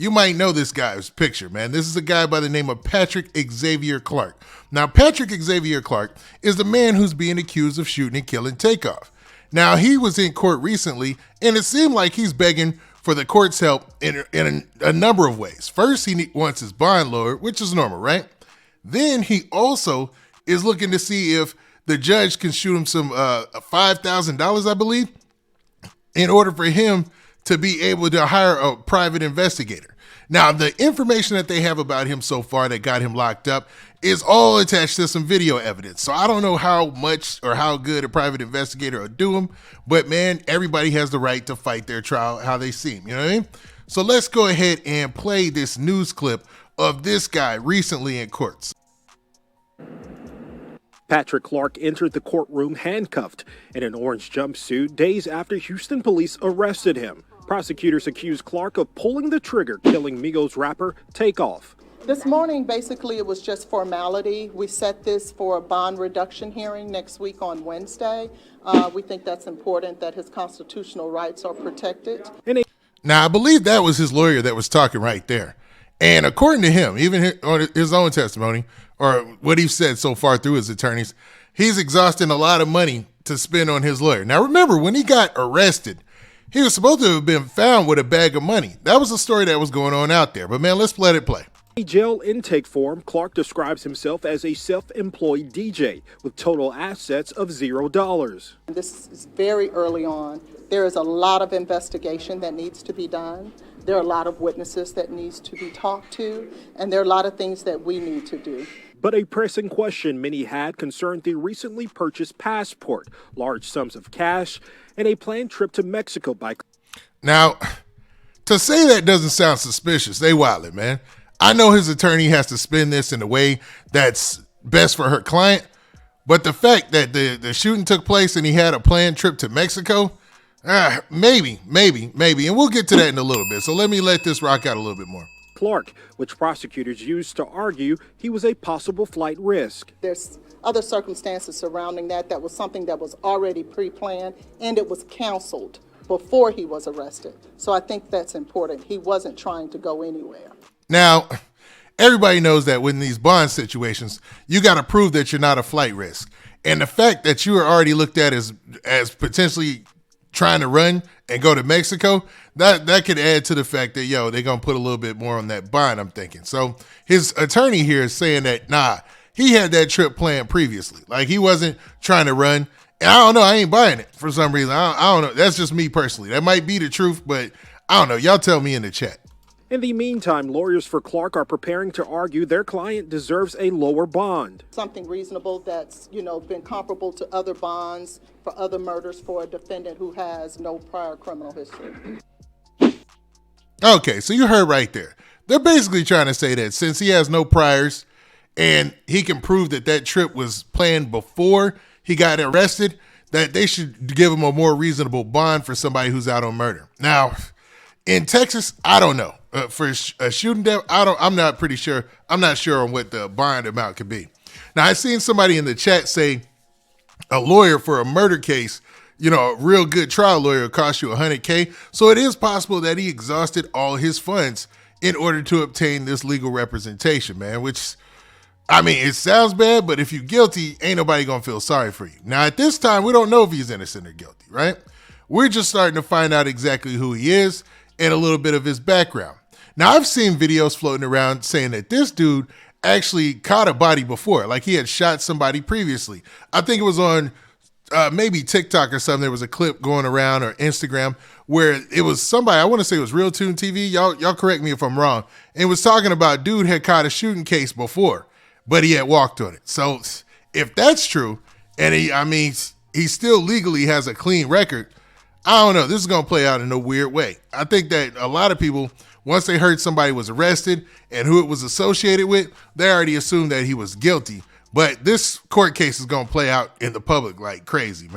You might know this guy's picture, man. This is a guy by the name of Patrick Xavier Clark. Now, Patrick Xavier Clark is the man who's being accused of shooting and killing Takeoff. Now, he was in court recently, and it seemed like he's begging for the court's help in a number of ways. First, he wants his bond lowered, which is normal, right? Then he also is looking to see if the judge can shoot him some $5,000, I believe, in order for him to be able to hire a private investigator. Now, the information that they have about him so far that got him locked up is all attached to some video evidence. So I don't know how much or how good a private investigator will do him, but man, everybody has the right to fight their trial how they seem, you know what I mean? So let's go ahead and play this news clip of this guy recently in courts. Patrick Clark entered the courtroom handcuffed in an orange jumpsuit days after Houston police arrested him. Prosecutors accused Clark of pulling the trigger, killing Migos rapper Takeoff. This morning, basically, it was just formality. We set this for a bond reduction hearing next week on Wednesday. We think that's important, that his constitutional rights are protected. Now, I believe that was his lawyer that was talking right there. And according to him, even on his own testimony, or what he said so far through his attorneys, he's exhausting a lot of money to spend on his lawyer. Now, remember, when he got arrested, he was supposed to have been found with a bag of money. That was a story that was going on out there. But, man, let's let it play. In a jail intake form, Clark describes himself as a self-employed DJ with total assets of $0. This is very early on. There is a lot of investigation that needs to be done. There are a lot of witnesses that needs to be talked to, and there are a lot of things that we need to do. But a pressing question many had concerned the recently purchased passport, large sums of cash, and a planned trip to Mexico by... Now, to say that doesn't sound suspicious. They wildin', man. I know his attorney has to spin this in a way that's best for her client, but the fact that the shooting took place and he had a planned trip to Mexico, maybe. And we'll get to that in a little bit. So let me let this rock out a little bit more. Clark, which prosecutors used to argue he was a possible flight risk. There's other circumstances surrounding that. That was something that was already pre-planned, and it was counseled before he was arrested. So I think that's important. He wasn't trying to go anywhere. Now, everybody knows that in these bond situations, you got to prove that you're not a flight risk. And the fact that you are already looked at as potentially trying to run and go to Mexico, that could add to the fact that, they're going to put a little bit more on that bond, I'm thinking. So his attorney here is saying that, he had that trip planned previously. Like, he wasn't trying to run. And I don't know, I ain't buying it for some reason. I don't know. That's just me personally. That might be the truth, but I don't know. Y'all tell me in the chat. In the meantime, lawyers for Clark are preparing to argue their client deserves a lower bond. Something reasonable that's, been comparable to other bonds for other murders for a defendant who has no prior criminal history. Okay, so you heard right there. They're basically trying to say that since he has no priors and he can prove that trip was planned before he got arrested, that they should give him a more reasonable bond for somebody who's out on murder. Now, in Texas, I don't know. For a shooting death, I'm not sure on what the bond amount could be. Now, I seen somebody in the chat say a lawyer for a murder case, a real good trial lawyer will cost you $100K. So it is possible that he exhausted all his funds in order to obtain this legal representation, man, which, it sounds bad, but if you're guilty, ain't nobody going to feel sorry for you. Now, at this time, we don't know if he's innocent or guilty, right? We're just starting to find out exactly who he is and a little bit of his background. Now, I've seen videos floating around saying that this dude actually caught a body before, like he had shot somebody previously. I think it was on maybe TikTok or something. There was a clip going around, or Instagram, where it was somebody, I want to say it was Real Tune TV. Y'all correct me if I'm wrong. And it was talking about dude had caught a shooting case before, but he had walked on it. So if that's true, and he still legally has a clean record, I don't know. This is going to play out in a weird way. I think that a lot of people, once they heard somebody was arrested and who it was associated with, they already assumed that he was guilty. But this court case is going to play out in the public like crazy, man.